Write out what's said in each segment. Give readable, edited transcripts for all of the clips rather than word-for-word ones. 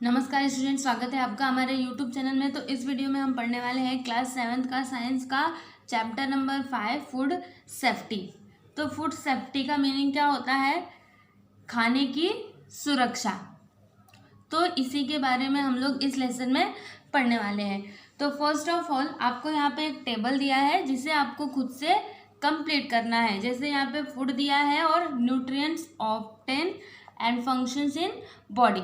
नमस्कार स्टूडेंट, स्वागत है आपका हमारे यूट्यूब चैनल में। तो इस वीडियो में हम पढ़ने वाले हैं क्लास 7 का साइंस का चैप्टर नंबर 5 फूड सेफ्टी। तो फूड सेफ्टी का मीनिंग क्या होता है? खाने की सुरक्षा। तो इसी के बारे में हम लोग इस लेसन में पढ़ने वाले हैं। तो फर्स्ट ऑफ ऑल आपको यहाँ पे एक टेबल दिया है जिसे आपको खुद से कंप्लीट करना है। जैसे यहाँ पे फूड दिया है और nutrients obtain and functions in body.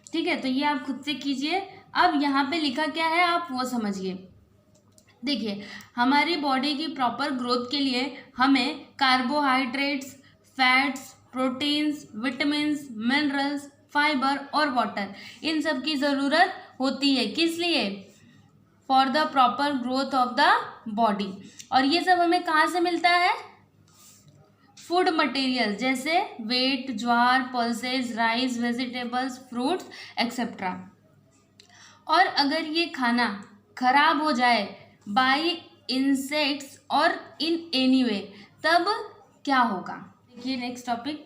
ठीक है, तो ये आप खुद से कीजिए। अब यहाँ पे लिखा क्या है आप वो समझिए। देखिए, हमारी बॉडी की प्रॉपर ग्रोथ के लिए हमें carbohydrates, fats, proteins, vitamins, minerals, fibre और वाटर, इन सब की ज़रूरत होती है। किस लिए? For the proper growth of the body. और ये सब हमें कहाँ से मिलता है? फूड मटेरियल जैसे वेट, ज्वार, pulses, rice, vegetables, fruits etcetera. और अगर ये खाना खराब हो जाए बाय इंसेक्ट्स और इन एनी वे, तब क्या होगा? देखिए next topic,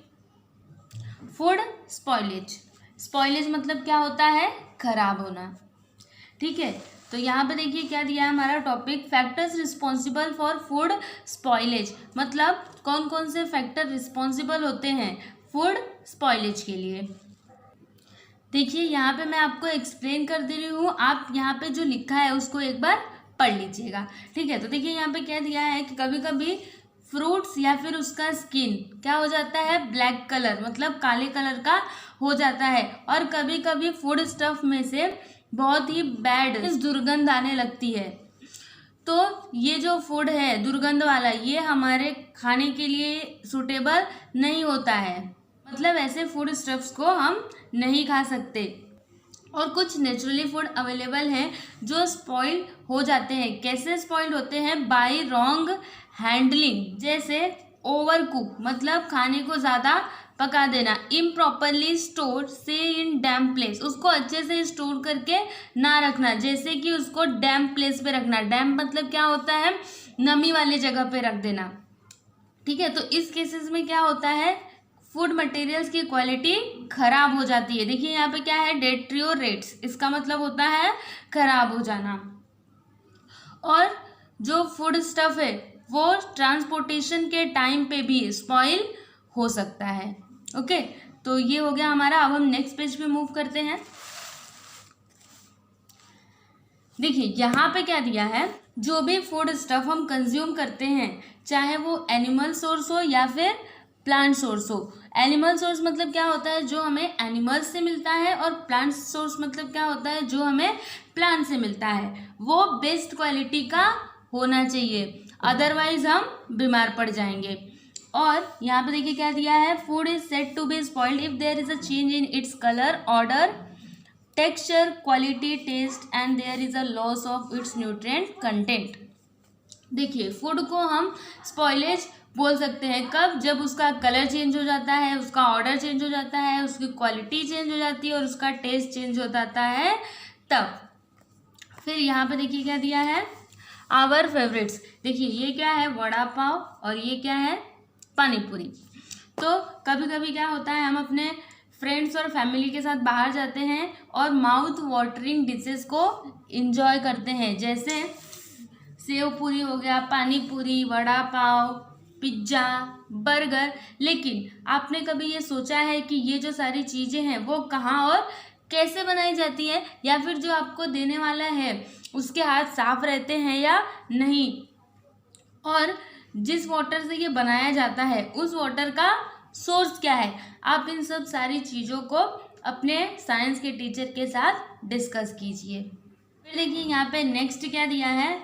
food spoilage. Spoilage मतलब क्या होता है? खराब होना। ठीक है, तो यहाँ पे देखिए क्या दिया है हमारा topic, factors responsible for food spoilage. मतलब कौन कौन से फैक्टर रिस्पॉन्सिबल होते हैं फूड स्पॉइलेज के लिए। देखिए यहाँ पे मैं आपको एक्सप्लेन कर दे रही हूँ, आप यहाँ पे जो लिखा है उसको एक बार पढ़ लीजिएगा। ठीक है, तो देखिए यहाँ पे क्या दिया है कि कभी कभी फ्रूट्स या फिर उसका स्किन क्या हो जाता है? ब्लैक कलर, मतलब काले कलर का हो जाता है। और कभी कभी फूड स्टफ में से बहुत ही बैड दुर्गंध आने लगती है। तो ये जो फूड है दुर्गंध वाला, ये हमारे खाने के लिए सूटेबल नहीं होता है। मतलब ऐसे फूड स्टफ्स को हम नहीं खा सकते। और कुछ नेचुरली फूड अवेलेबल हैं जो स्पॉइल हो जाते हैं। कैसे स्पॉइल होते हैं? By wrong handling. जैसे ओवर कुक, मतलब खाने को ज़्यादा पका देना। इम्प्रॉपरली स्टोर, से इन डैम्प प्लेस, उसको अच्छे से स्टोर करके ना रखना। जैसे कि उसको डैम्प प्लेस पे रखना। डैम्प मतलब क्या होता है? नमी वाले जगह पे रख देना। ठीक है, तो इस केसेस में क्या होता है? फूड मटेरियल्स की क्वालिटी खराब हो जाती है। देखिए यहाँ पे क्या है? डेट्रियोरेट्स, इसका मतलब होता है खराब हो जाना। और जो फूड स्टफ है वो ट्रांसपोर्टेशन के टाइम पे भी स्पॉइल हो सकता है। ओके, तो ये हो गया हमारा। अब हम नेक्स्ट पेज पे मूव करते हैं। देखिए यहाँ पे क्या दिया है, जो भी फूड स्टफ हम कंज्यूम करते हैं, चाहे वो एनिमल सोर्स हो या फिर प्लांट सोर्स हो। एनिमल सोर्स मतलब क्या होता है? जो हमें एनिमल्स से मिलता है। और प्लांट सोर्स मतलब क्या होता है? जो हमें प्लांट से मिलता है। वो बेस्ट क्वालिटी का होना चाहिए, अदरवाइज हम बीमार पड़ जाएंगे। और यहाँ पे देखिए क्या दिया है, food is said to be spoiled if there is a change in its colour, odour, texture, quality, taste and there is a loss of its nutrient content. देखिए फूड को हम स्पॉइलेज बोल सकते हैं कब? जब उसका कलर चेंज हो जाता है, उसका ऑर्डर चेंज हो जाता है, उसकी क्वालिटी चेंज हो जाती है और उसका टेस्ट चेंज हो जाता है, तब। फिर यहाँ पे देखिए क्या दिया है, आवर फेवरेट्स। देखिए ये क्या है? वड़ा पाव। और ये क्या है? पानी पूरी। तो कभी कभी क्या होता है, हम अपने फ्रेंड्स और फैमिली के साथ बाहर जाते हैं और माउथ वाटरिंग डिशेस को एंजॉय करते हैं। जैसे सेव पूरी हो गया, पानी पूरी, वड़ा पाव, पिज्ज़ा, बर्गर। लेकिन आपने कभी ये सोचा है कि ये जो सारी चीज़ें हैं वो कहाँ और कैसे बनाई जाती है? या फिर जो आपको देने वाला है उसके हाथ साफ रहते हैं या नहीं? और जिस वाटर से ये बनाया जाता है उस वाटर का सोर्स क्या है? आप इन सब सारी चीज़ों को अपने साइंस के टीचर के साथ डिस्कस कीजिए। फिर देखिए यहाँ पे नेक्स्ट क्या दिया है,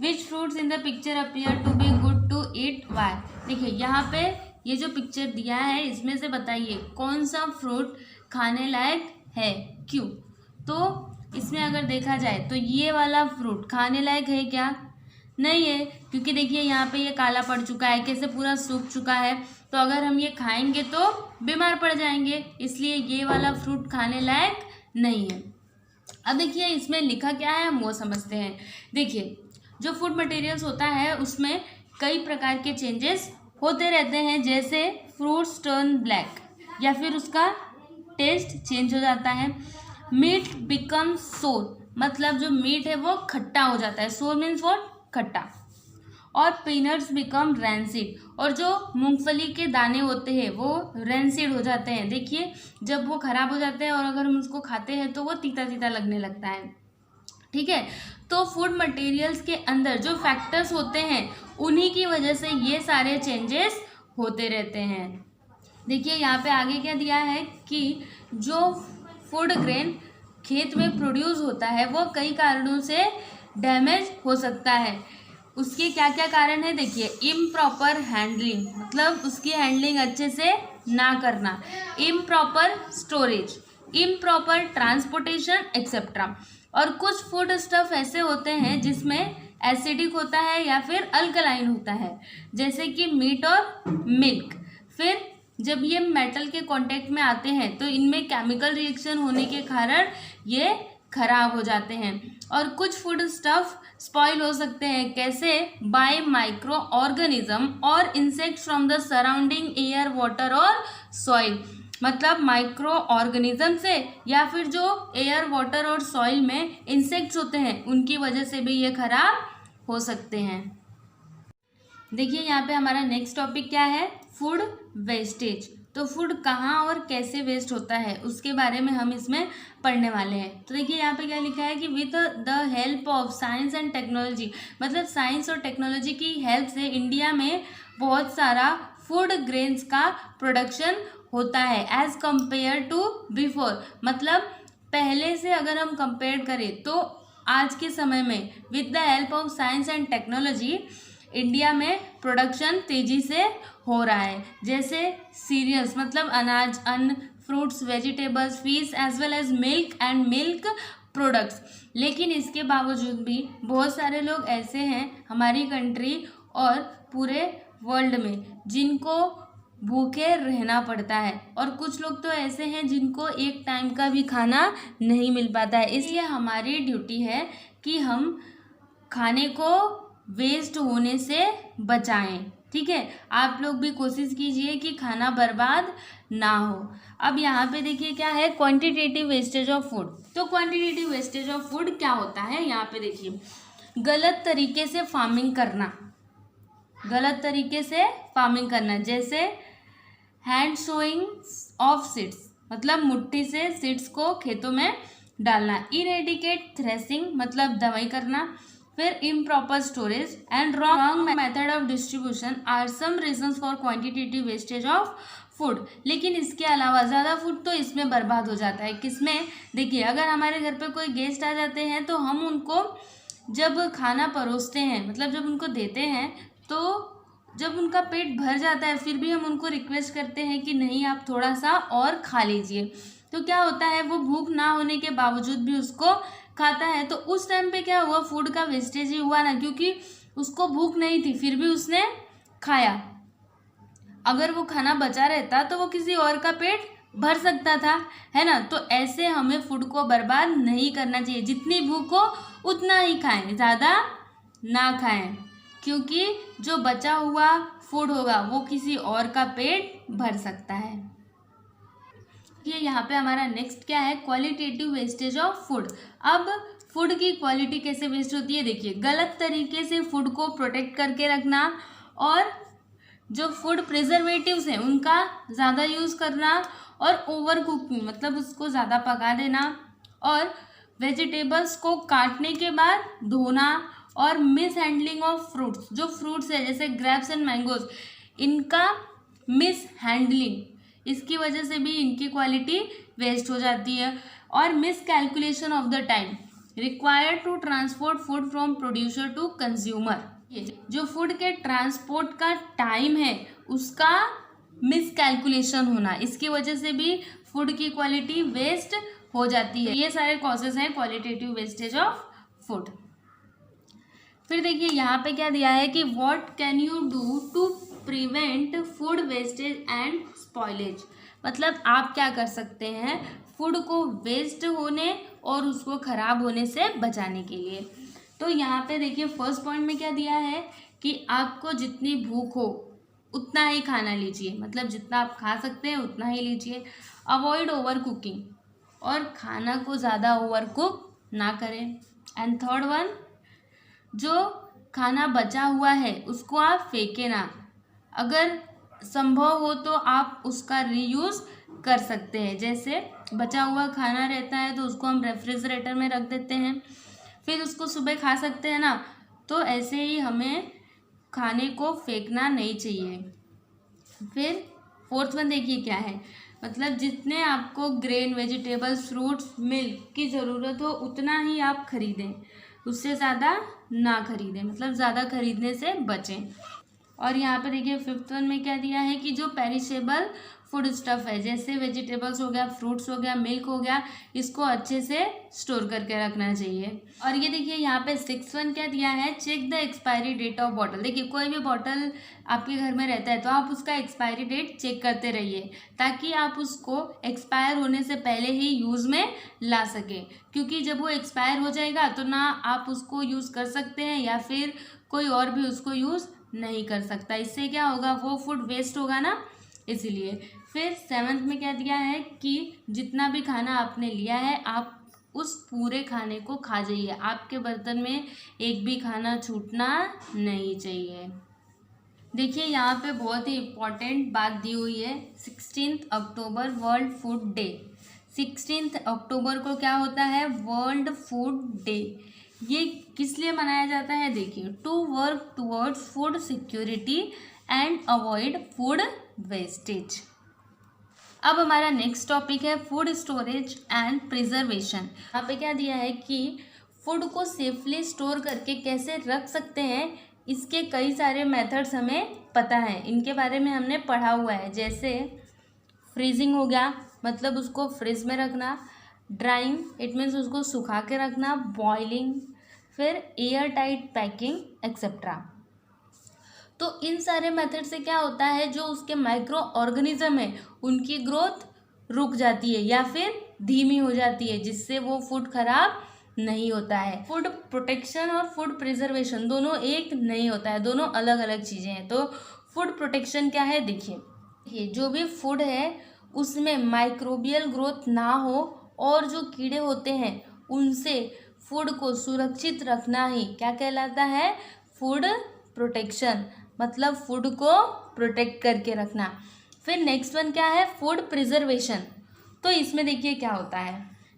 which fruits in the picture appear to be good to eat, why. देखिए यहाँ पे ये जो पिक्चर दिया है इसमें से बताइए कौन सा फ्रूट खाने लायक है, क्यों? तो इसमें अगर देखा जाए तो ये वाला फ्रूट खाने लायक है क्या? नहीं है, क्योंकि देखिए यहाँ पे ये काला पड़ चुका है, कैसे पूरा सूख चुका है। तो अगर हम ये खाएंगे तो बीमार पड़ जाएंगे, इसलिए ये वाला फ्रूट खाने लायक नहीं है। अब देखिए इसमें लिखा क्या है हम वो समझते हैं। देखिए जो फूड मटेरियल्स होता है उसमें कई प्रकार के चेंजेस होते रहते हैं। जैसे फ्रूट्स टर्न ब्लैक, या फिर उसका टेस्ट चेंज हो जाता है। मीट बिकम्स सोर, मतलब जो मीट है वो खट्टा हो जाता है। सोर मीन्स व्हाट, खट्टा। और पीनट्स बिकम रैंसिड, और जो मूंगफली के दाने होते हैं वो रैंसिड हो जाते हैं। देखिए जब वो खराब हो जाते हैं और अगर हम उसको खाते हैं तो वो तीता तीता लगने लगता है। ठीक है, तो फूड मटेरियल्स के अंदर जो फैक्टर्स होते हैं उन्हीं की वजह से ये सारे चेंजेस होते रहते हैं। देखिए यहाँ पे आगे क्या दिया है कि जो फूड ग्रेन खेत में प्रोड्यूस होता है वो कई कारणों से डैमेज हो सकता है। उसके क्या क्या कारण है, देखिए इम्प्रॉपर हैंडलिंग, मतलब उसकी हैंडलिंग अच्छे से ना करना, improper storage, improper transportation etcetera. और कुछ फूड स्टफ ऐसे होते हैं जिसमें एसिडिक होता है या फिर अल्कलाइन होता है, जैसे कि मीट और मिल्क। फिर जब ये मेटल के कांटेक्ट में आते हैं तो इनमें केमिकल रिएक्शन होने के कारण ये खराब हो जाते हैं। और कुछ फूड स्टफ स्पॉइल हो सकते हैं, कैसे, बाय माइक्रो ऑर्गेनिज्म और insect from the surrounding air, water और सॉइल, मतलब माइक्रो ऑर्गेनिज्म से या फिर जो एयर, वाटर और सॉइल में इंसेक्ट्स होते हैं उनकी वजह से भी ये खराब हो सकते हैं। देखिए यहाँ पे हमारा नेक्स्ट टॉपिक क्या है, फूड वेस्टेज। तो फूड कहाँ और कैसे वेस्ट होता है उसके बारे में हम इसमें पढ़ने वाले हैं। तो देखिए यहाँ पे क्या लिखा है कि with the help of science and technology, मतलब साइंस और टेक्नोलॉजी की हेल्प से इंडिया में बहुत सारा फूड ग्रेन्स का प्रोडक्शन होता है एज कंपेयर टू बिफोर, मतलब पहले से अगर हम कंपेयर करें तो आज के समय में with the help of science and technology India में प्रोडक्शन तेजी से हो रहा है। जैसे सीरियल्स, मतलब अनाज, अन्न, fruits, vegetables, fish as well as milk and milk products. लेकिन इसके बावजूद भी बहुत सारे लोग ऐसे हैं हमारी कंट्री और पूरे वर्ल्ड में जिनको भूखे रहना पड़ता है, और कुछ लोग तो ऐसे हैं जिनको एक टाइम का भी खाना नहीं मिल पाता है। इसलिए हमारी ड्यूटी है कि हम खाने को वेस्ट होने से बचाएं। ठीक है, आप लोग भी कोशिश कीजिए कि खाना बर्बाद ना हो। अब यहाँ पे देखिए क्या है, क्वांटिटेटिव वेस्टेज ऑफ फूड। तो क्वांटिटेटिव वेस्टेज ऑफ फूड क्या होता है, यहाँ पे देखिए गलत तरीके से फार्मिंग करना, गलत तरीके से फार्मिंग करना, जैसे हैंड सोइंग ऑफ सीड्स, मतलब मुट्ठी से सीड्स को खेतों में डालना, इनएडिकेट थ्रेसिंग, मतलब दवाई करना, फिर improper storage and wrong method of distribution are some reasons for quantitative wastage of food. लेकिन इसके अलावा ज़्यादा फूड तो इसमें बर्बाद हो जाता है। किसमें, देखिए अगर हमारे घर पे कोई गेस्ट आ जाते हैं तो हम उनको जब खाना परोसते हैं, मतलब जब उनको देते हैं, तो जब उनका पेट भर जाता है फिर भी हम उनको रिक्वेस्ट करते हैं कि नहीं आप थोड़ा सा और खा लीजिए, तो क्या होता है वो भूख ना होने के बावजूद भी उसको खाता है। तो उस टाइम पे क्या हुआ, फूड का वेस्टेज ही हुआ ना, क्योंकि उसको भूख नहीं थी फिर भी उसने खाया। अगर वो खाना बचा रहता तो वो किसी और का पेट भर सकता था, है ना। तो ऐसे हमें फूड को बर्बाद नहीं करना चाहिए, जितनी भूख हो उतना ही खाएं, ज़्यादा ना खाएं, क्योंकि जो बचा हुआ फूड होगा वो किसी और का पेट भर सकता है। ये यहाँ पे हमारा नेक्स्ट क्या है, क्वालिटेटिव वेस्टेज ऑफ फूड। अब फूड की क्वालिटी कैसे वेस्ट होती है, देखिए गलत तरीके से फूड को प्रोटेक्ट करके रखना, और जो फूड प्रिजर्वेटिव्स हैं उनका ज़्यादा यूज़ करना, और ओवर कुकिंग, मतलब उसको ज़्यादा पका देना, और वेजिटेबल्स को काटने के बाद धोना, और मिस हैंडलिंग ऑफ फ्रूट्स, जो फ्रूट्स है जैसे ग्रेप्स एंड मैंगोज, इनका मिस हैंडलिंग, इसकी वजह से भी इनकी क्वालिटी वेस्ट हो जाती है। और miscalculation of the time required to transport food from producer to consumer, जो फूड के ट्रांसपोर्ट का टाइम है उसका मिस कैलकुलेशन होना, इसकी वजह से भी फूड की क्वालिटी वेस्ट हो जाती है। ये सारे कॉजेज हैं क्वालिटेटिव वेस्टेज ऑफ फूड। फिर देखिए यहाँ पे क्या दिया है कि what can you do to prevent food wastage and spoilage, मतलब आप क्या कर सकते हैं फूड को वेस्ट होने और उसको खराब होने से बचाने के लिए। तो यहाँ पे देखिए फर्स्ट पॉइंट में क्या दिया है कि आपको जितनी भूख हो उतना ही खाना लीजिए, मतलब जितना आप खा सकते हैं उतना ही लीजिए। अवॉइड ओवर कुकिंग, और खाना को ज़्यादा ओवर कुक ना करें। एंड थर्ड वन, जो खाना बचा हुआ है उसको आप फेंके ना, अगर संभव हो तो आप उसका रीयूज़ कर सकते हैं। जैसे बचा हुआ खाना रहता है तो उसको हम रेफ्रिजरेटर में रख देते हैं, फिर उसको सुबह खा सकते हैं ना। तो ऐसे ही हमें खाने को फेंकना नहीं चाहिए। फिर फोर्थ वन देखिए क्या है, मतलब जितने आपको ग्रेन, वेजिटेबल्स, फ्रूट्स, मिल्क की ज़रूरत हो उतना ही आप खरीदें, उससे ज़्यादा ना खरीदें, मतलब ज़्यादा खरीदने से बचें। और यहाँ पे देखिए फिफ्थ वन में क्या दिया है कि जो पेरिशेबल फूड स्टफ़ है, जैसे वेजिटेबल्स हो गया, फ्रूट्स हो गया, मिल्क हो गया, इसको अच्छे से स्टोर करके रखना चाहिए। और ये देखिए यहाँ पे सिक्स वन क्या दिया है, check the expiry date of bottle. देखिए कोई भी बॉटल आपके घर में रहता है तो आप उसका एक्सपायरी डेट चेक करते रहिए, ताकि आप उसको एक्सपायर होने से पहले ही यूज़ में ला सकें। क्योंकि जब वो एक्सपायर हो जाएगा तो ना आप उसको यूज़ कर सकते हैं या फिर कोई और भी उसको यूज़ नहीं कर सकता। इससे क्या होगा, वो फूड वेस्ट होगा ना, इसीलिए। फिर सेवन्थ में क्या दिया है कि जितना भी खाना आपने लिया है आप उस पूरे खाने को खा जाइए, आपके बर्तन में एक भी खाना छूटना नहीं चाहिए। देखिए यहाँ पे बहुत ही इम्पॉर्टेंट बात दी हुई है, 16 अक्टूबर वर्ल्ड फूड डे। 16 अक्टूबर को क्या होता है, वर्ल्ड फूड डे। ये किस लिए मनाया जाता है, देखिए, to work towards food security and avoid food wastage. अब हमारा नेक्स्ट टॉपिक है फूड स्टोरेज एंड प्रिजर्वेशन। यहाँ पे क्या दिया है कि फूड को सेफली स्टोर करके कैसे रख सकते हैं, इसके कई सारे मेथड्स हमें पता है, इनके बारे में हमने पढ़ा हुआ है। जैसे फ्रीजिंग हो गया, मतलब उसको फ्रिज में रखना। ड्राइंग, इट मीन्स उसको सुखा के रखना। बॉइलिंग, फिर एयर टाइट पैकिंग एक्सेट्रा। तो इन सारे मेथड से क्या होता है, जो उसके माइक्रो ऑर्गेनिज्म है उनकी ग्रोथ रुक जाती है या फिर धीमी हो जाती है, जिससे वो फूड खराब नहीं होता है। फूड प्रोटेक्शन और फूड प्रिजर्वेशन दोनों एक नहीं होता है, दोनों अलग अलग चीज़ें हैं। तो फूड प्रोटेक्शन क्या है, देखिए, ये जो भी फूड है उसमें माइक्रोबियल ग्रोथ ना हो और जो कीड़े होते हैं उनसे फूड को सुरक्षित रखना ही क्या कहलाता है, फूड प्रोटेक्शन, मतलब फूड को प्रोटेक्ट करके रखना। फिर नेक्स्ट वन क्या है, फूड प्रिजर्वेशन। तो इसमें देखिए क्या होता है,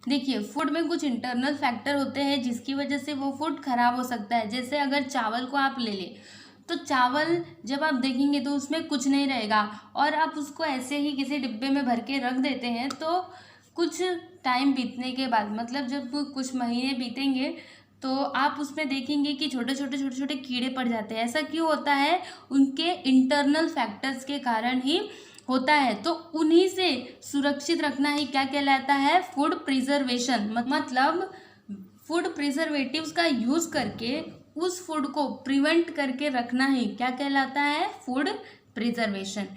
देखिए फूड में कुछ इंटरनल फैक्टर होते हैं जिसकी वजह से वो फूड खराब हो सकता है। जैसे अगर चावल को आप ले लें तो चावल जब आप देखेंगे तो उसमें कुछ नहीं रहेगा और आप उसको ऐसे ही किसी डिब्बे में भर के रख देते हैं, तो कुछ टाइम बीतने के बाद, मतलब जब कुछ महीने बीतेंगे तो आप उसमें देखेंगे कि छोटे छोटे कीड़े पड़ जाते हैं। ऐसा क्यों होता है, उनके इंटरनल फैक्टर्स के कारण ही होता है। तो उन्हीं से सुरक्षित रखना ही क्या कहलाता है, फूड प्रिजर्वेशन। मतलब फूड प्रिजर्वेटिव्स का यूज़ करके उस फूड को प्रिवेंट करके रखना ही क्या कहलाता है, फूड प्रिजर्वेशन।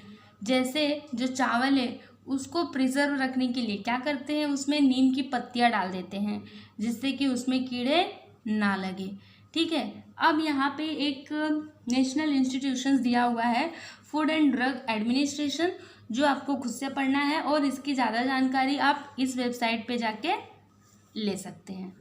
जैसे जो चावल है उसको प्रिजर्व रखने के लिए क्या करते हैं, उसमें नीम की पत्तियां डाल देते हैं जिससे कि उसमें कीड़े ना लगे। ठीक है, अब यहाँ पे एक नेशनल इंस्टीट्यूशंस दिया हुआ है, फूड एंड ड्रग एडमिनिस्ट्रेशन, जो आपको खुद से पढ़ना है और इसकी ज़्यादा जानकारी आप इस वेबसाइट पे जाके ले सकते हैं।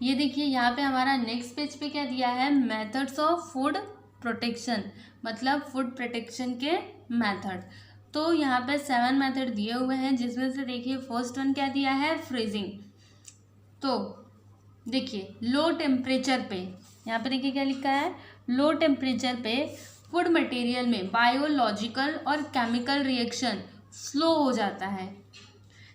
ये देखिए यहाँ पे हमारा नेक्स्ट पेज पे क्या दिया है, मेथड्स ऑफ फूड प्रोटेक्शन, मतलब फूड प्रोटेक्शन के मेथड। तो यहाँ पे 7 मेथड दिए हुए हैं, जिसमें से देखिए फर्स्ट वन क्या दिया है, फ्रीजिंग। तो देखिए लो टेम्परेचर पे, यहाँ पे देखिए क्या लिखा है, लो टेम्परेचर पे फूड मटेरियल में बायोलॉजिकल और केमिकल रिएक्शन स्लो हो जाता है।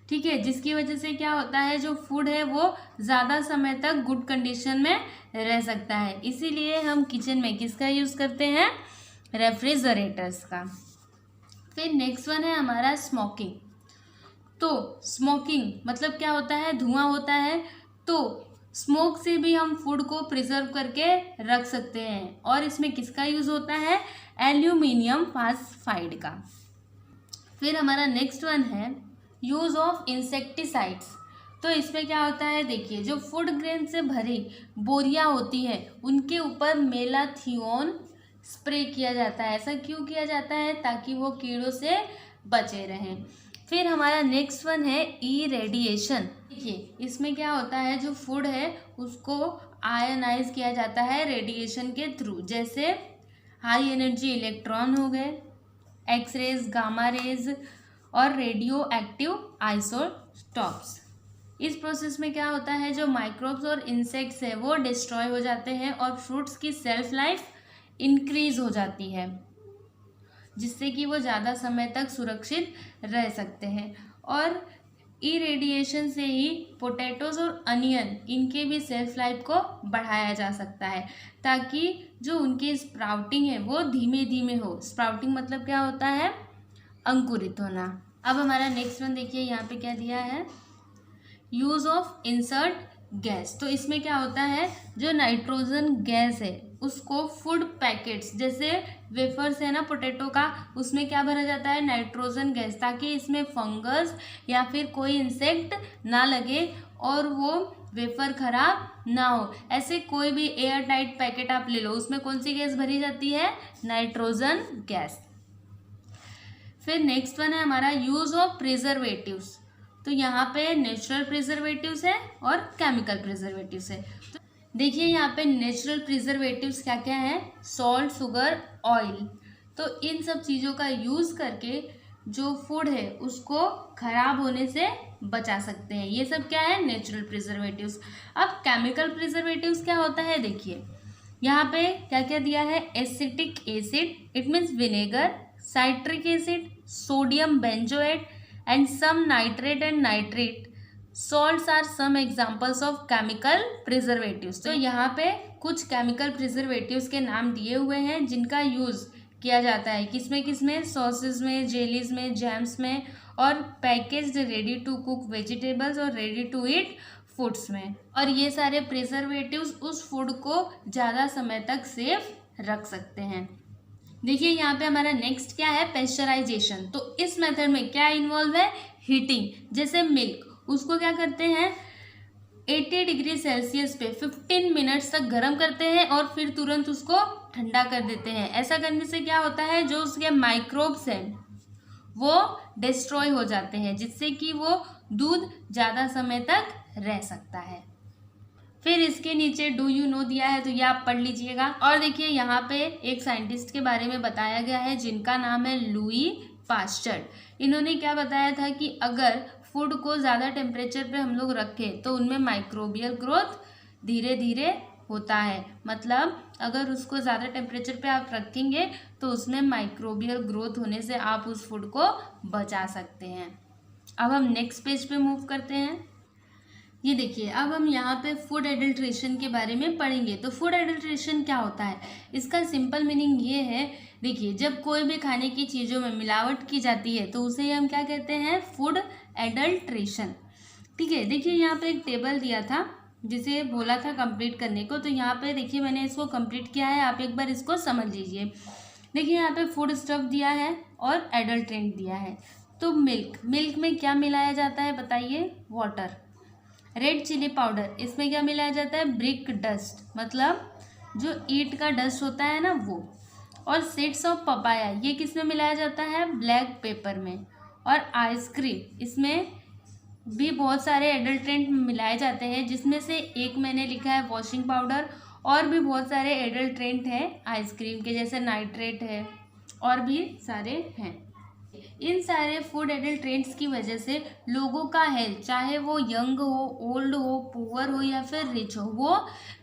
ठीक है, जिसकी वजह से क्या होता है, जो फूड है वो ज़्यादा समय तक गुड कंडीशन में रह सकता है। इसीलिए हम किचन में किसका यूज़ करते हैं, रेफ्रिजरेटर्स का। फिर नेक्स्ट वन है हमारा स्मोकिंग। तो स्मोकिंग मतलब क्या होता है, धुआं होता है। तो स्मोक से भी हम फूड को प्रिजर्व करके रख सकते हैं। और इसमें किसका यूज़ होता है, एल्यूमिनियम फॉस्फाइड का। फिर हमारा नेक्स्ट वन है यूज़ ऑफ इंसेक्टिसाइड्स। तो इसमें क्या होता है, देखिए जो फूड ग्रेन से भरी बोरियां होती है उनके ऊपर मेलाथियोन स्प्रे किया जाता है। ऐसा क्यों किया जाता है, ताकि वो कीड़ों से बचे रहें। फिर हमारा नेक्स्ट वन है इरेडिएशन। देखिए इसमें क्या होता है, जो फूड है उसको आयनाइज किया जाता है रेडिएशन के थ्रू, जैसे हाई एनर्जी इलेक्ट्रॉन हो गए, एक्सरेज, गामा रेज और रेडियो एक्टिव आइसोटॉप्स। इस प्रोसेस में क्या होता है, जो माइक्रोब्स और इंसेक्ट्स है वो डिस्ट्रॉय हो जाते हैं और फ्रूट्स की सेल्फ लाइफ इंक्रीज हो जाती है, जिससे कि वो ज़्यादा समय तक सुरक्षित रह सकते हैं। और इरेडिएशन से ही पोटैटोज और अनियन, इनके भी सेल्फ लाइफ को बढ़ाया जा सकता है, ताकि जो उनकी स्प्राउटिंग है वो धीमे धीमे हो। स्प्राउटिंग मतलब क्या होता है, अंकुरित होना। अब हमारा नेक्स्ट वन देखिए, यहाँ पे क्या दिया है, यूज ऑफ इंसर्ट गैस। तो इसमें क्या होता है, जो नाइट्रोजन गैस है उसको फूड पैकेट्स, जैसे वेफर्स है ना पोटैटो का, उसमें क्या भरा जाता है, नाइट्रोजन गैस, ताकि इसमें फंगस या फिर कोई इंसेक्ट ना लगे और वो वेफर खराब ना हो। ऐसे कोई भी एयर टाइट पैकेट आप ले लो, उसमें कौन सी गैस भरी जाती है, नाइट्रोजन गैस। फिर नेक्स्ट वन है हमारा यूज ऑफ प्रिजर्वेटिव्स। तो यहाँ पे नेचुरल प्रिजर्वेटिव्स है और केमिकल प्रिजर्वेटिव्स है। तो देखिए यहाँ पे नेचुरल प्रिजर्वेटिव्स क्या क्या है, सॉल्ट, शुगर, ऑयल। तो इन सब चीज़ों का यूज़ करके जो फूड है उसको खराब होने से बचा सकते हैं। ये सब क्या है, नेचुरल प्रिजर्वेटिव्स। अब केमिकल प्रिजर्वेटिव्स क्या होता है, देखिए यहाँ पे क्या क्या दिया है, acetic acid, it means vinegar, citric acid, sodium benzoate and some nitrate and nitrate salts are some examples of chemical preservatives। तो यहाँ पे कुछ केमिकल प्रिजर्वेटिव्स के नाम दिए हुए हैं जिनका यूज़ किया जाता है, किसमें किसमें, सॉसेज में, जेलीज में, जैम्स में और packaged ready to cook vegetables और रेडी टू ईट फूड्स में। और ये सारे प्रिजर्वेटिव्स उस फूड को ज़्यादा समय तक सेफ रख सकते हैं। देखिए यहाँ पे हमारा नेक्स्ट क्या है, पेस्चराइजेशन। तो इस मेथड में क्या इन्वॉल्व है, हीटिंग। जैसे मिल्क, उसको क्या करते हैं, 80 डिग्री सेल्सियस पे 15 मिनट्स तक गर्म करते हैं और फिर तुरंत उसको ठंडा कर देते हैं। ऐसा करने से क्या होता है, जो उसके माइक्रोब्स हैं वो डिस्ट्रॉय हो जाते हैं, जिससे कि वो दूध ज़्यादा समय तक रह सकता है। फिर इसके नीचे डू यू नो दिया है, तो ये आप पढ़ लीजिएगा। और देखिए यहाँ पे एक साइंटिस्ट के बारे में बताया गया है जिनका नाम है लुई पास्चर। इन्होंने क्या बताया था कि अगर फूड को ज़्यादा टेम्परेचर पे हम लोग रखें तो उनमें माइक्रोबियल ग्रोथ धीरे धीरे होता है। मतलब अगर उसको ज़्यादा टेम्परेचर पे आप रखेंगे तो उसमें माइक्रोबियल ग्रोथ होने से आप उस फूड को बचा सकते हैं। अब हम नेक्स्ट पेज पे मूव करते हैं। ये देखिए, अब हम यहाँ पे फूड एडल्ट्रेशन के बारे में पढ़ेंगे। तो फूड एडल्ट्रेशन क्या होता है, इसका सिंपल मीनिंग ये है, देखिए जब कोई भी खाने की चीज़ों में मिलावट की जाती है तो उसे हम क्या कहते हैं, फूड एडल्ट्रेशन। ठीक है, देखिए यहाँ पे एक टेबल दिया था जिसे बोला था कंप्लीट करने को। तो यहाँ पे देखिए मैंने इसको कंप्लीट किया है, आप एक बार इसको समझ लीजिए। देखिए यहाँ पे फूड स्टफ दिया है और एडल्ट्रेंट दिया है। तो मिल्क में क्या मिलाया जाता है बताइए, वाटर। रेड चिली पाउडर, इसमें क्या मिलाया जाता है, ब्रिक डस्ट, मतलब जो ईंट का डस्ट होता है ना वो। और सीड्स ऑफ पपाया, ये किस में मिलाया जाता है, ब्लैक पेपर में। और आइसक्रीम, इसमें भी बहुत सारे एडल्ट्रेंट मिलाए जाते हैं, जिसमें से एक मैंने लिखा है वॉशिंग पाउडर। और भी बहुत सारे एडल्ट्रेंट हैं आइसक्रीम के, जैसे नाइट्रेट है और भी सारे हैं। इन सारे फूड एडल्ट्रेंट्स की वजह से लोगों का हेल्थ, चाहे वो यंग हो, ओल्ड हो, पुअर हो या फिर रिच हो, वो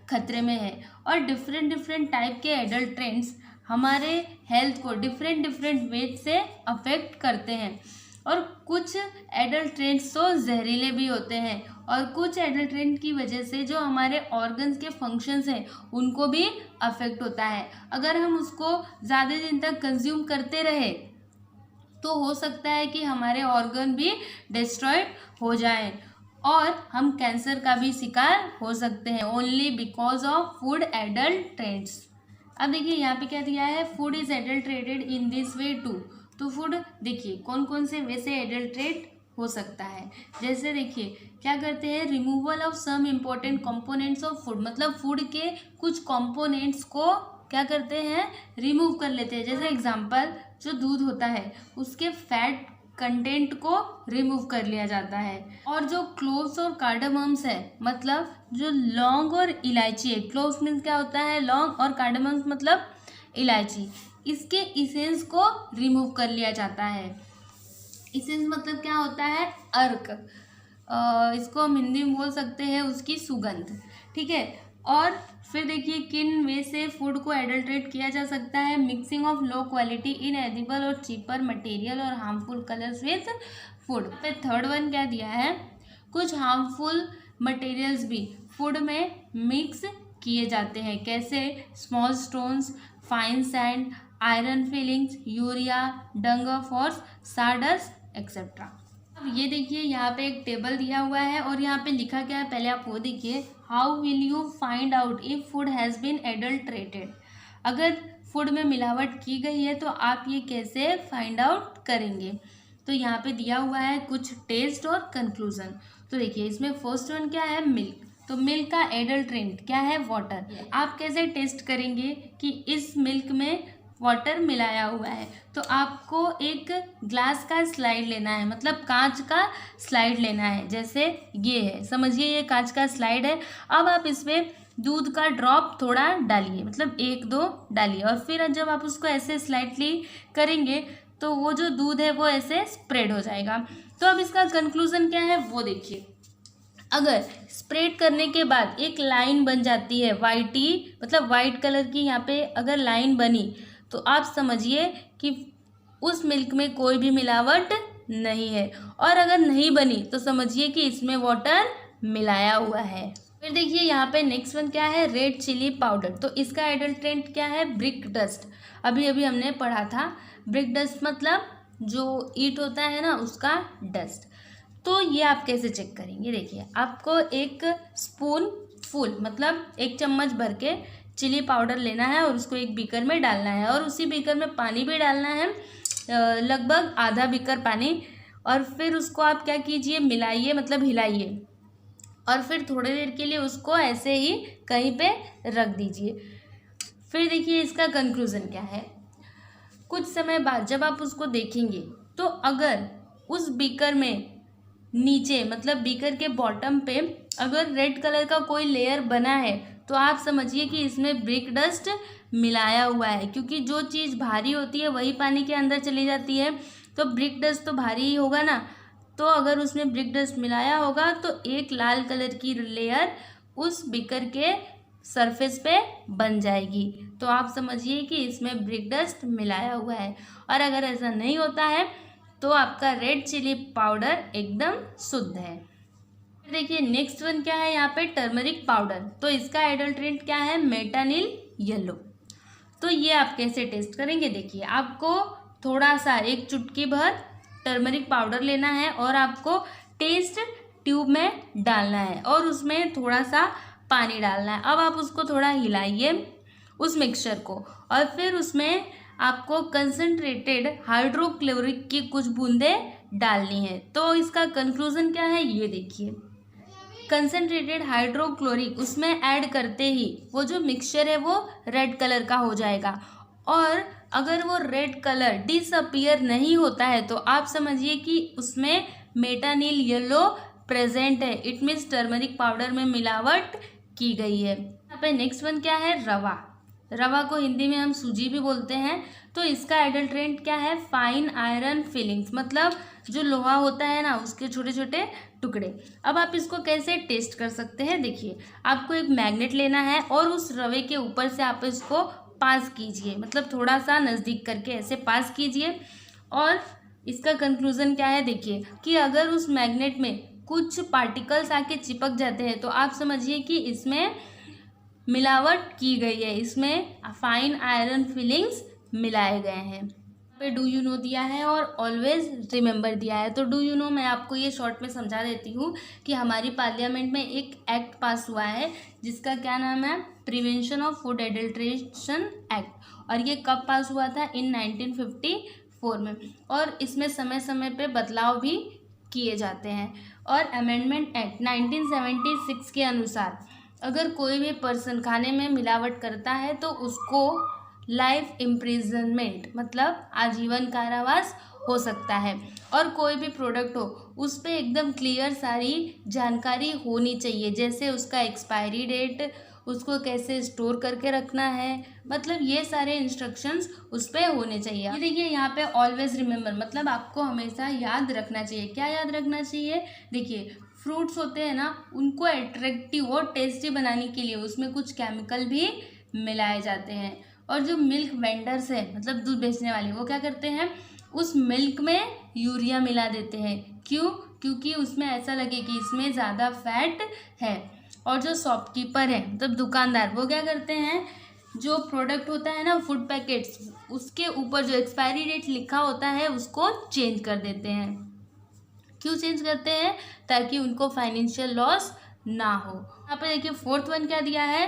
खतरे में है। और डिफरेंट टाइप के एडल्ट्रेंट्स हमारे हेल्थ को डिफरेंट वे से अफेक्ट करते हैं। और कुछ एडल्ट्रेंट्स तो जहरीले भी होते हैं और कुछ एडल्ट्रेंट की वजह से जो हमारे ऑर्गन्स के फंक्शंस हैं उनको भी अफेक्ट होता है। अगर हम उसको ज़्यादा दिन तक कंज्यूम करते रहे तो हो सकता है कि हमारे ऑर्गन भी डिस्ट्रॉयड हो जाएं और हम कैंसर का भी शिकार हो सकते हैं, only because of food adulterants. अब देखिए यहाँ पे क्या दिया है, food is adulterated in this way too. तो फूड देखिए कौन कौन से वे से एडल्ट्रेट हो सकता है। जैसे देखिए क्या करते हैं, removal of some important components of food, मतलब फूड के कुछ कंपोनेंट्स को क्या करते हैं, रिमूव कर लेते हैं। जैसे एग्जांपल, जो दूध होता है उसके फैट कंटेंट को रिमूव कर लिया जाता है। और जो क्लोव्स और कार्डामम्स है, मतलब जो लौंग और इलायची है, क्लोव्स मीन्स क्या होता है लौंग, और कार्डामम्स मतलब इलायची, इसके इसेंस को रिमूव कर लिया जाता है। इसेंस मतलब क्या होता है, अर्क, इसको हम हिंदी में बोल सकते हैं उसकी सुगंध, ठीक है। और फिर देखिए किन वे से फूड को एडल्ट्रेट किया जा सकता है, mixing of low quality in edible और चीपर मटेरियल और हार्मफुल कलर्स विथ फूड। फिर थर्ड वन क्या दिया है, कुछ हार्मफुल मटेरियल्स भी फूड में मिक्स किए जाते हैं, कैसे small stones, fine sand, iron filings, urea, dung of horse, sawdust etcetera. अब ये देखिए यहाँ पे एक टेबल दिया हुआ है और यहाँ पे लिखा क्या है, पहले आप वो देखिए, how will you find out if food has been adulterated. अगर फूड में मिलावट की गई है तो आप ये कैसे फाइंड आउट करेंगे। तो यहाँ पे दिया हुआ है कुछ टेस्ट और कंक्लूजन। तो देखिए इसमें फर्स्ट वन क्या है, मिल्क। तो मिल्क का एडल्ट्रेंट क्या है, वाटर। आप कैसे टेस्ट करेंगे कि इस मिल्क में वाटर मिलाया हुआ है। तो आपको एक ग्लास का स्लाइड लेना है, मतलब कांच का स्लाइड लेना है, जैसे ये है, समझिए ये कांच का स्लाइड है। अब आप इसमें दूध का ड्रॉप थोड़ा डालिए, मतलब 1-2 डालिए, और फिर जब आप उसको ऐसे स्लाइटली करेंगे तो वो जो दूध है वो ऐसे स्प्रेड हो जाएगा। तो अब इसका कंक्लूजन क्या है वो देखिए, अगर स्प्रेड करने के बाद एक लाइन बन जाती है वाइटी, मतलब वाइट कलर की यहाँ पे अगर लाइन बनी, तो आप समझिए कि उस मिल्क में कोई भी मिलावट नहीं है। और अगर नहीं बनी तो समझिए कि इसमें वाटर मिलाया हुआ है। फिर देखिए यहाँ पे नेक्स्ट वन क्या है, रेड चिली पाउडर। तो इसका एडल्ट्रेंट क्या है, ब्रिक डस्ट। अभी अभी हमने पढ़ा था, ब्रिक डस्ट मतलब जो ईंट होता है ना उसका डस्ट। तो ये आप कैसे चेक करेंगे, देखिए आपको एक स्पून फुल, मतलब 1 चम्मच भर के चिली पाउडर लेना है और उसको एक बीकर में डालना है, और उसी बीकर में पानी भी डालना है, लगभग आधा बीकर पानी। और फिर उसको आप क्या कीजिए, मिलाइए, मतलब हिलाइए, और फिर थोड़ी देर के लिए उसको ऐसे ही कहीं पे रख दीजिए। फिर देखिए इसका कंक्लूजन क्या है, कुछ समय बाद जब आप उसको देखेंगे तो अगर उस बीकर में नीचे, मतलब बीकर के बॉटम पे अगर रेड कलर का कोई लेयर बना है तो आप समझिए कि इसमें ब्रिक डस्ट मिलाया हुआ है, क्योंकि जो चीज़ भारी होती है वही पानी के अंदर चली जाती है। तो ब्रिक डस्ट तो भारी ही होगा ना, तो अगर उसमें ब्रिक डस्ट मिलाया होगा तो एक लाल कलर की लेयर उस बीकर के सरफेस पे बन जाएगी। तो आप समझिए कि इसमें ब्रिक डस्ट मिलाया हुआ है। और अगर ऐसा नहीं होता है तो आपका रेड चिली पाउडर एकदम शुद्ध है। देखिए नेक्स्ट वन क्या है यहाँ पे, टर्मरिक पाउडर। तो इसका एडल्ट्रेंट क्या है, मेटानिल येलो। तो ये आप कैसे टेस्ट करेंगे, देखिए आपको थोड़ा सा 1 चुटकी भर टर्मरिक पाउडर लेना है और आपको टेस्ट ट्यूब में डालना है और उसमें थोड़ा सा पानी डालना है। अब आप उसको थोड़ा हिलाइए उस मिक्सचर को, और फिर उसमें आपको कंसनट्रेटेड हाइड्रोक्लोरिक की कुछ बूंदें डालनी है। तो इसका कंक्लूजन क्या है ये देखिए, कंसनट्रेटेड हाइड्रोक्लोरिक उसमें ऐड करते ही वो जो मिक्सचर है वो रेड कलर का हो जाएगा। और अगर वो रेड कलर डिसअपियर नहीं होता है तो आप समझिए कि उसमें मेटानिल येलो प्रेजेंट है, इट मीन्स टर्मरिक पाउडर में मिलावट की गई है। यहाँ पे नेक्स्ट वन क्या है, रवा। रवा को हिंदी में हम सूजी भी बोलते हैं। तो इसका एडल्ट्रेंट क्या है, फाइन आयरन फिलिंग्स, मतलब जो लोहा होता है ना उसके छोटे छोटे टुकड़े। अब आप इसको कैसे टेस्ट कर सकते हैं, देखिए आपको एक मैग्नेट लेना है और उस रवे के ऊपर से आप इसको पास कीजिए, मतलब थोड़ा सा नज़दीक करके ऐसे पास कीजिए। और इसका कंक्लूजन क्या है, देखिए कि अगर उस मैग्नेट में कुछ पार्टिकल्स आके चिपक जाते हैं तो आप समझिए कि इसमें मिलावट की गई है, इसमें फाइन आयरन फिलिंग्स मिलाए गए हैं। पे डू यू नो दिया है और ऑलवेज रिमेंबर दिया है। तो डू यू नो मैं आपको ये शॉर्ट में समझा देती हूँ कि हमारी पार्लियामेंट में एक एक्ट पास हुआ है जिसका क्या नाम है, prevention of food adulteration act. और ये कब पास हुआ था, इन 1954 में। और इसमें समय समय पे बदलाव भी किए जाते हैं। और अमेंडमेंट एक्ट 1976 के अनुसार अगर कोई भी पर्सन खाने में मिलावट करता है तो उसको लाइफ इम्प्रिजनमेंट, मतलब आजीवन कारावास हो सकता है। और कोई भी प्रोडक्ट हो उस पे एकदम क्लियर सारी जानकारी होनी चाहिए, जैसे उसका एक्सपायरी डेट, उसको कैसे स्टोर करके रखना है, मतलब ये सारे इंस्ट्रक्शंस उस पर होने चाहिए। ये देखिए यहाँ पे ऑलवेज रिमेंबर, मतलब आपको हमेशा याद रखना चाहिए। क्या याद रखना चाहिए? देखिए फ्रूट्स होते हैं ना, उनको अट्रैक्टिव और टेस्टी बनाने के लिए उसमें कुछ केमिकल भी मिलाए जाते हैं। और जो मिल्क वेंडर्स है, मतलब दूध बेचने वाले, वो क्या करते हैं, उस मिल्क में यूरिया मिला देते हैं। क्यों? क्योंकि उसमें ऐसा लगे कि इसमें ज़्यादा फैट है। और जो शॉपकीपर है, मतलब दुकानदार, वो क्या करते हैं, जो प्रोडक्ट होता है ना फूड पैकेट्स, उसके ऊपर जो एक्सपायरी डेट लिखा होता है उसको चेंज कर देते हैं। क्यों चेंज करते हैं? ताकि उनको फाइनेंशियल लॉस ना हो। यहाँ पे देखिए फोर्थ वन क्या दिया है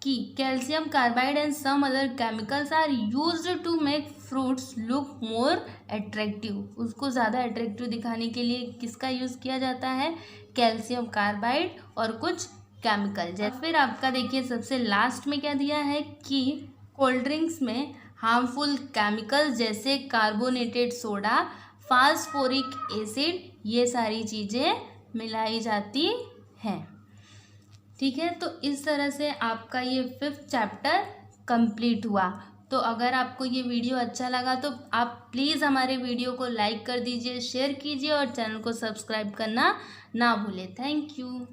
कि calcium carbide and some other chemicals are used to make fruits look more attractive. उसको ज़्यादा अट्रैक्टिव दिखाने के लिए किसका यूज़ किया जाता है? कैल्शियम कार्बाइड और कुछ केमिकल। जैसे फिर आपका देखिए सबसे लास्ट में क्या दिया है कि कोल्ड ड्रिंक्स में हार्मफुल केमिकल्स जैसे कार्बोनेटेड सोडा, फास्फोरिक एसिड, ये सारी चीज़ें मिलाई जाती हैं। ठीक है, तो इस तरह से आपका ये 5th चैप्टर कंप्लीट हुआ। तो अगर आपको ये वीडियो अच्छा लगा तो आप प्लीज़ हमारे वीडियो को लाइक कर दीजिए, शेयर कीजिए और चैनल को सब्सक्राइब करना ना भूलें। Thank you.